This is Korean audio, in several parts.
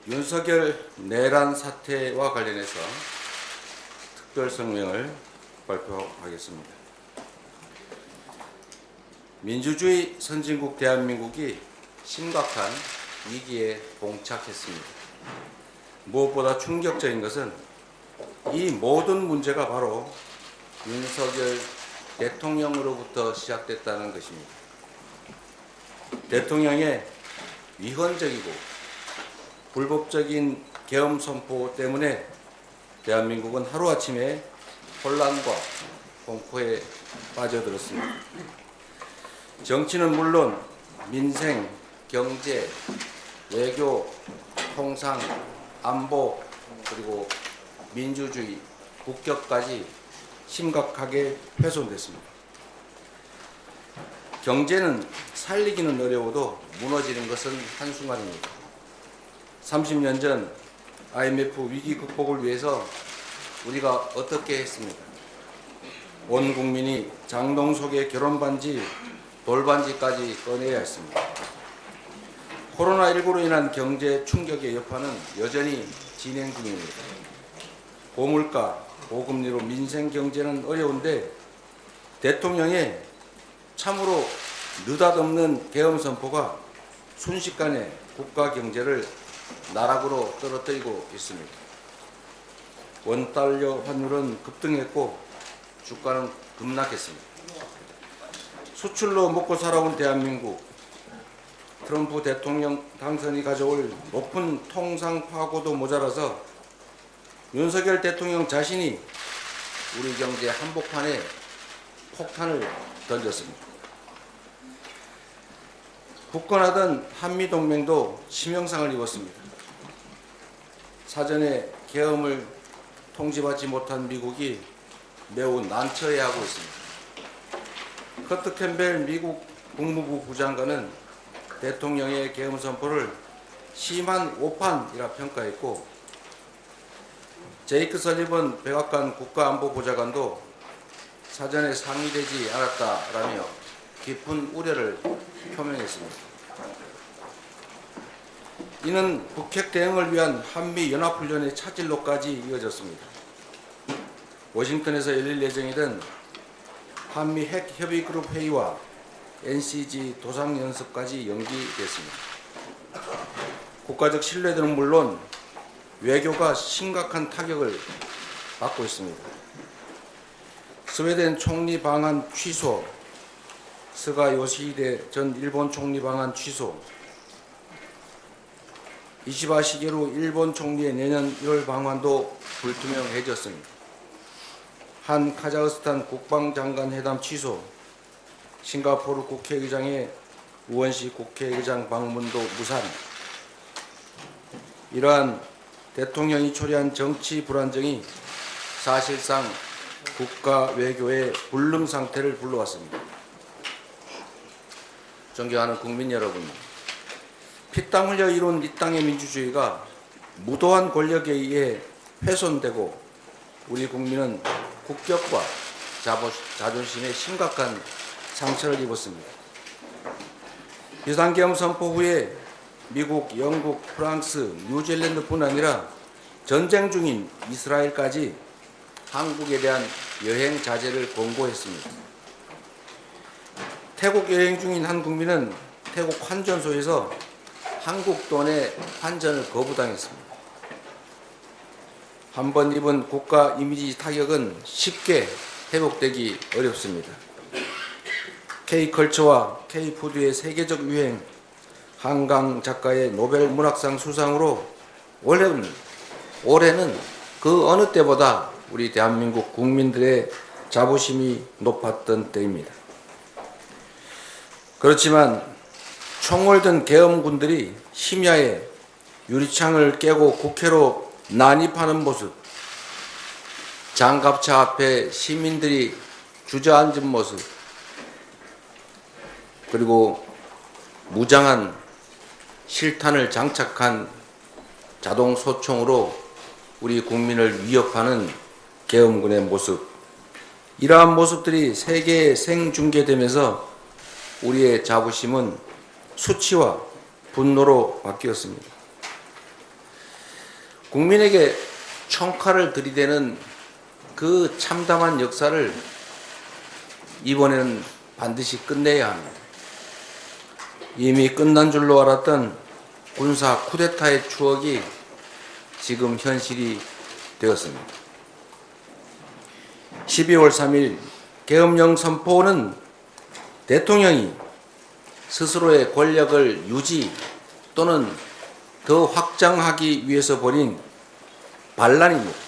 윤석열 내란 사태와 관련해서 특별 성명을 발표하겠습니다. 민주주의 선진국 대한민국이 심각한 위기에 봉착했습니다. 무엇보다 충격적인 것은 이 모든 문제가 바로 윤석열 대통령으로부터 시작됐다는 것입니다. 대통령의 위헌적이고 불법적인 계엄 선포 때문에 대한민국은 하루아침에 혼란과 공포에 빠져들었습니다. 정치는 물론 민생, 경제, 외교, 통상, 안보, 그리고 민주주의, 국격까지 심각하게 훼손됐습니다. 경제는 살리기는 어려워도 무너지는 것은 한순간입니다. 30년 전 IMF 위기 극복을 위해서 우리가 어떻게 했습니까? 온 국민이 장롱 속에 결혼반지, 돌반지까지 꺼내야 했습니다. 코로나19로 인한 경제 충격의 여파는 여전히 진행 중입니다. 고물가, 고금리로 민생 경제는 어려운데 대통령의 참으로 느닷없는 계엄 선포가 순식간에 국가 경제를 나락으로 떨어뜨리고 있습니다. 원달러 환율은 급등했고 주가는 급락했습니다. 수출로 먹고 살아온 대한민국, 트럼프 대통령 당선이 가져올 높은 통상 파고도 모자라서 윤석열 대통령 자신이 우리 경제 한복판에 폭탄을 던졌습니다. 굳건하던 한미동맹도 치명상을 입었습니다. 사전에 계엄을 통지받지 못한 미국이 매우 난처해하고 있습니다. 커트 캠벨 미국 국무부 부장관은 대통령의 계엄 선포를 심한 오판이라 평가했고, 제이크 설리번 백악관 국가안보보좌관도 사전에 상의되지 않았다라며 깊은 우려를 표명했습니다. 이는 북핵 대응을 위한 한미연합훈련의 차질로까지 이어졌습니다. 워싱턴에서 열릴 예정이던 한미 핵협의그룹 회의와 NCG 도상연습까지 연기됐습니다. 국가적 신뢰도는 물론 외교가 심각한 타격을 받고 있습니다. 스웨덴 총리 방한 취소, 스가 요시히데 전 일본 총리 방한 취소, 이시바 시게루 일본 총리의 내년 1월 방한도 불투명해졌습니다. 한 카자흐스탄 국방장관 회담 취소, 싱가포르 국회의장의 우원시 국회의장 방문도 무산. 이러한 대통령이 초래한 정치 불안정이 사실상 국가 외교의 불능 상태를 불러왔습니다. 존경하는 국민 여러분, 피땀 흘려 이룬 이 땅의 민주주의가 무도한 권력에 의해 훼손되고 우리 국민은 국격과 자존심에 심각한 상처를 입었습니다. 비상계엄 선포 후에 미국, 영국, 프랑스, 뉴질랜드뿐 아니라 전쟁 중인 이스라엘까지 한국에 대한 여행 자제를 권고했습니다. 태국 여행 중인 한 국민은 태국 환전소에서 한국 돈의 환전을 거부당했습니다. 한번 입은 국가 이미지 타격은 쉽게 회복되기 어렵습니다. K컬처와 K푸드의 세계적 유행, 한강 작가의 노벨 문학상 수상으로 올해는 그 어느 때보다 우리 대한민국 국민들의 자부심이 높았던 때입니다. 그렇지만 총을 든 계엄군들이 심야에 유리창을 깨고 국회로 난입하는 모습, 장갑차 앞에 시민들이 주저앉은 모습, 그리고 무장한 실탄을 장착한 자동 소총으로 우리 국민을 위협하는 계엄군의 모습, 이러한 모습들이 세계에 생중계되면서 우리의 자부심은 수치와 분노로 바뀌었습니다. 국민에게 총칼을 들이대는 그 참담한 역사를 이번에는 반드시 끝내야 합니다. 이미 끝난 줄로 알았던 군사 쿠데타의 추억이 지금 현실이 되었습니다. 12월 3일 계엄령 선포는 대통령이 스스로의 권력을 유지 또는 더 확장하기 위해서 벌인 반란입니다.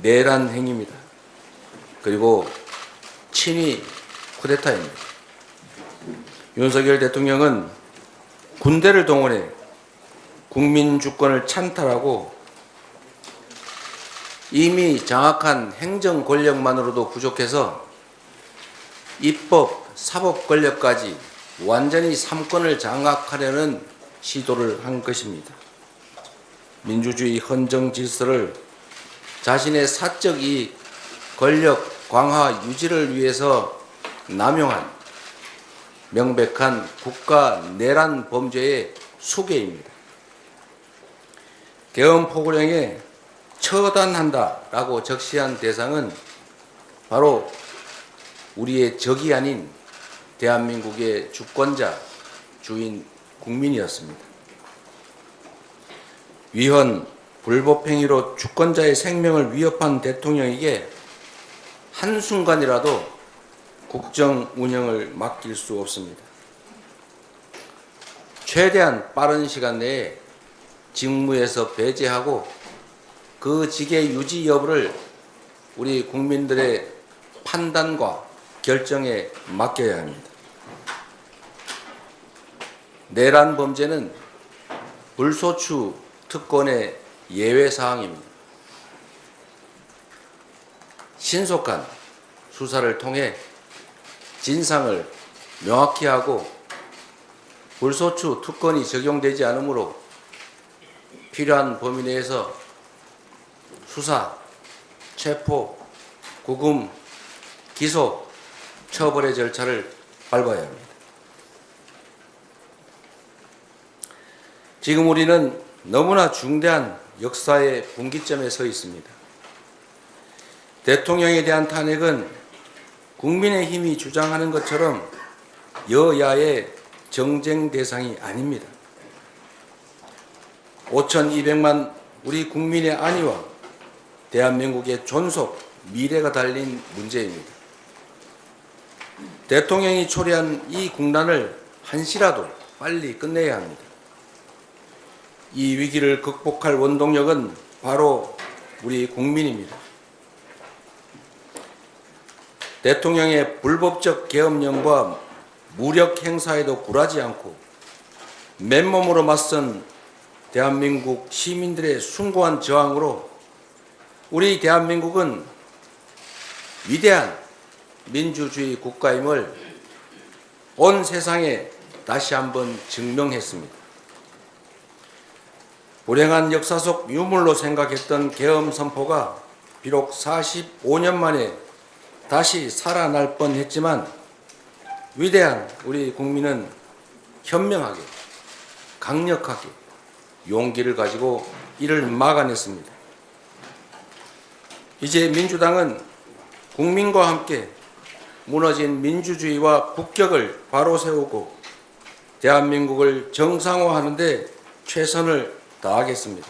내란 행위입니다. 그리고 친위 쿠데타입니다. 윤석열 대통령은 군대를 동원해 국민 주권을 찬탈하고 이미 장악한 행정 권력만으로도 부족해서 입법, 사법 권력까지 완전히 삼권을 장악하려는 시도를 한 것입니다. 민주주의 헌정 질서를 자신의 사적 이익, 권력 강화 유지를 위해서 남용한 명백한 국가 내란 범죄의 수괴입니다. 계엄 포고령에 처단한다라고 적시한 대상은 바로 우리의 적이 아닌 대한민국의 주권자, 주인 국민이었습니다. 위헌, 불법행위로 주권자의 생명을 위협한 대통령에게 한순간이라도 국정 운영을 맡길 수 없습니다. 최대한 빠른 시간 내에 직무에서 배제하고 그 직의 유지 여부를 우리 국민들의 판단과 결정에 맡겨야 합니다. 내란 범죄는 불소추 특권의 예외 사항입니다. 신속한 수사를 통해 진상을 명확히 하고 불소추 특권이 적용되지 않으므로 필요한 범위 내에서 수사, 체포, 구금, 기소, 처벌의 절차를 밟아야 합니다. 지금 우리는 너무나 중대한 역사의 분기점에 서 있습니다. 대통령에 대한 탄핵은 국민의힘이 주장하는 것처럼 여야의 정쟁 대상이 아닙니다. 5,200만 우리 국민의 안위와 대한민국의 존속, 미래가 달린 문제입니다. 대통령이 초래한 이 국난을 한시라도 빨리 끝내야 합니다. 이 위기를 극복할 원동력은 바로 우리 국민입니다. 대통령의 불법적 계엄령과 무력 행사에도 굴하지 않고 맨몸으로 맞선 대한민국 시민들의 숭고한 저항으로 우리 대한민국은 위대한 민주주의 국가임을 온 세상에 다시 한번 증명했습니다. 불행한 역사 속 유물로 생각했던 계엄 선포가 비록 45년 만에 다시 살아날 뻔했지만 위대한 우리 국민은 현명하게, 강력하게 용기를 가지고 이를 막아냈습니다. 이제 민주당은 국민과 함께 무너진 민주주의와 국격을 바로 세우고 대한민국을 정상화하는 데 최선을 다하겠습니다.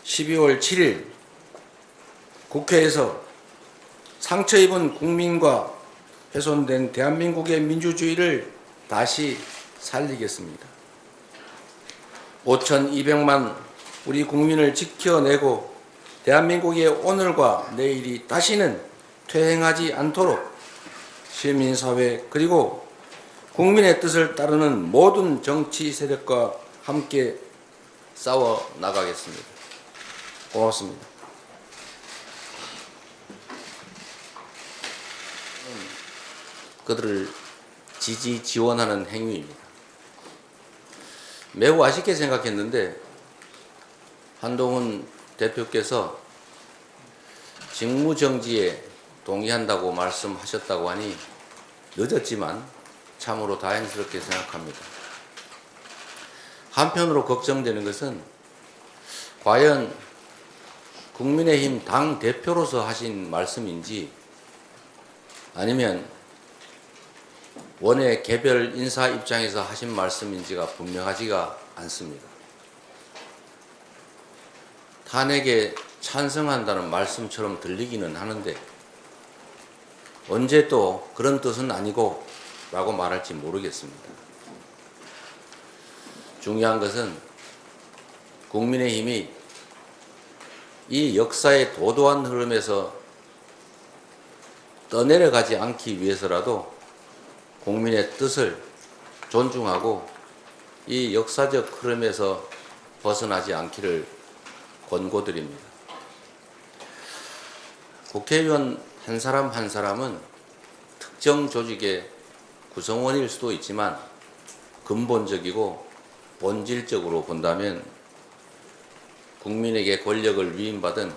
12월 7일 국회에서 상처 입은 국민과 훼손된 대한민국의 민주주의를 다시 살리겠습니다. 5,200만 우리 국민을 지켜내고 대한민국의 오늘과 내일이 다시는 퇴행하지 않도록 시민사회 그리고 국민의 뜻을 따르는 모든 정치 세력과 함께 싸워 나가겠습니다. 고맙습니다. 그들을 지지 지원하는 행위입니다. 매우 아쉽게 생각했는데 한동훈 대표께서 직무정지에 동의한다고 말씀하셨다고 하니 늦었지만 참으로 다행스럽게 생각합니다. 한편으로 걱정되는 것은 과연 국민의힘 당 대표로서 하신 말씀인지 아니면 원외 개별 인사 입장에서 하신 말씀인지가 분명하지가 않습니다. 탄핵에 찬성한다는 말씀처럼 들리기는 하는데 언제 또 그런 뜻은 아니고 라고 말할지 모르겠습니다. 중요한 것은 국민의힘이 이 역사의 도도한 흐름에서 떠내려가지 않기 위해서라도 국민의 뜻을 존중하고 이 역사적 흐름에서 벗어나지 않기를 권고드립니다. 국회의원 한 사람 한 사람은 특정 조직의 구성원일 수도 있지만 근본적이고 본질적으로 본다면 국민에게 권력을 위임받은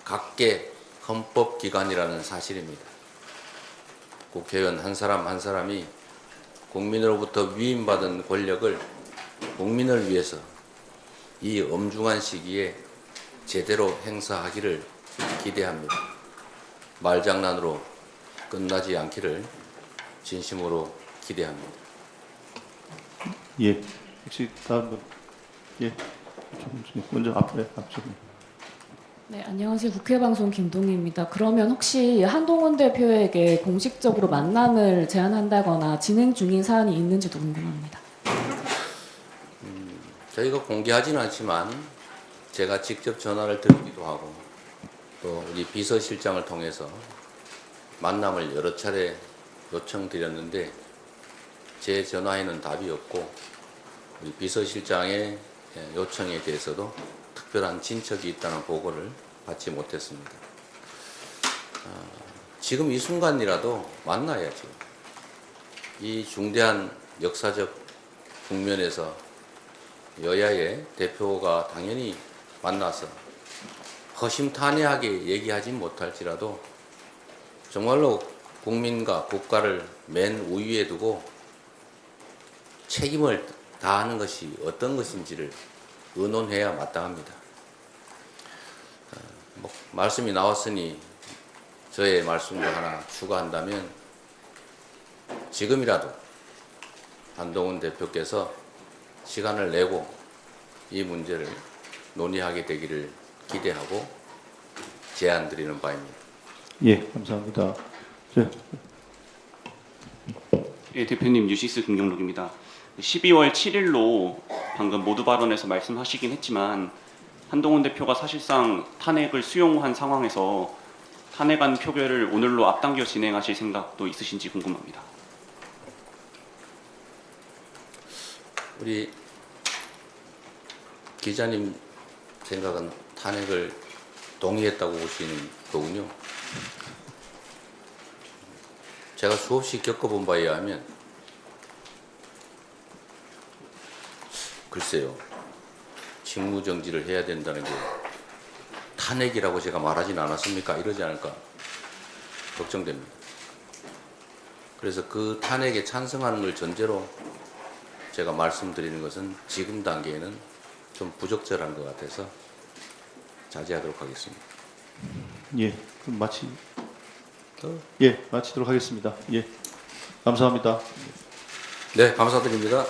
각계 헌법기관이라는 사실입니다. 국회의원 한 사람 한 사람이 국민으로부터 위임받은 권력을 국민을 위해서 이 엄중한 시기에 제대로 행사하기를 기대합니다. 말장난으로 끝나지 않기를 진심으로 기대합니다. 예, 혹시 다음 분, 예, 먼저 앞에. 네, 안녕하세요. 국회방송 김동희입니다. 그러면 혹시 한동훈 대표에게 공식적으로 만남을 제안한다거나 진행 중인 사안이 있는지도 궁금합니다. 저희가 공개하지는 않지만 제가 직접 전화를 드리기도 하고 또 우리 비서실장을 통해서 만남을 여러 차례 요청드렸는데 제 전화에는 답이 없고 우리 비서실장의 요청에 대해서도 특별한 진척이 있다는 보고를 받지 못했습니다. 지금 이 순간이라도 만나야죠. 이 중대한 역사적 국면에서 여야의 대표가 당연히 만나서 허심탄회하게 얘기하진 못할지라도 정말로 국민과 국가를 맨 우위에 두고 책임을 다하는 것이 어떤 것인지를 의논해야 마땅합니다. 말씀이 나왔으니 저의 말씀도 하나 추가한다면 지금이라도 한동훈 대표께서 시간을 내고 이 문제를 논의하게 되기를 기대하고 제안 드리는 바입니다. 예, 감사합니다. 예, 대표님 뉴시스 김경록입니다. 12월 7일로 방금 모두 발언에서 말씀하시긴 했지만 한동훈 대표가 사실상 탄핵을 수용한 상황에서 탄핵안 표결을 오늘로 앞당겨 진행하실 생각도 있으신지 궁금합니다. 우리 기자님 생각은 탄핵을 동의했다고 보시는 거군요. 제가 수없이 겪어본 바에 의하면 글쎄요. 직무정지를 해야 된다는 게 탄핵이라고 제가 말하진 않았습니까? 이러지 않을까 걱정됩니다. 그래서 그 탄핵에 찬성하는 걸 전제로 제가 말씀드리는 것은 지금 단계에는 좀 부적절한 것 같아서 자제하도록 하겠습니다. 예, 그럼 마치도록 하겠습니다. 예, 감사합니다. 네, 감사드립니다.